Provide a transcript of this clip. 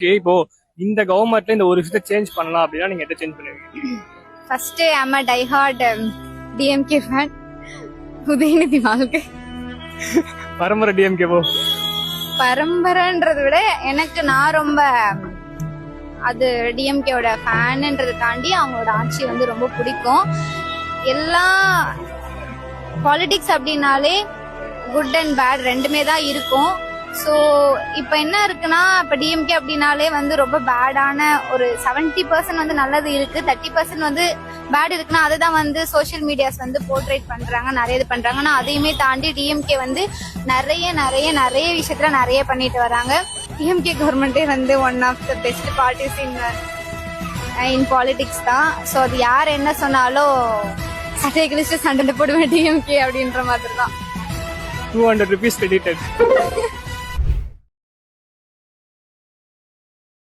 இப்போ இந்த கவர்மெண்ட்ல இந்த ஒரு விஷயத்தை சேஞ்ச் பண்ணலாம் அப்படின்னா நீங்க எதை சேஞ்ச் பண்ணுவீங்க? First I'm a die hard DMK fan. Udhayanidhi வாழ்க்கை. பரம்பரை டிஎம்கே போ. பரம்பரைன்றதை விட எனக்கு நான் ரொம்ப அது டிஎம்கேவோட ஃபேன்ன்றதை தாண்டி அவங்களோட ஆட்சி வந்து ரொம்ப பிடிக்கும். எல்லா பாலிடிக்ஸ் அப்படின்னாலே குட் அண்ட் பேட் ரெண்டுமே தான் இருக்கும். ஸோ இப்போ என்ன இருக்குன்னா இப்போ டிஎம்கே அப்படின்னாலே வந்து ரொம்ப பேடான ஒரு 70% வந்து நல்லது இருக்கு, 30% வந்து பேட் இருக்குன்னா அதை தான் வந்து சோஷியல் மீடியாஸ் வந்து போர்ட்ரேட் பண்றாங்க, நிறைய இது பண்றாங்க. ஆனால் அதையுமே தாண்டி டிஎம்கே வந்து நிறைய நிறைய நிறைய விஷயத்துல நிறைய பண்ணிட்டு வராங்க. டிஎம்கே கவர்மெண்டே வந்து one of the best parties in politics தான். ஸோ அது யார் என்ன சொன்னாலும் சட்டை கழிச்சு சண்டை போடுவேன் டிஎம்கே அப்படின்ற மாதிரி தான். 200 rupees credited.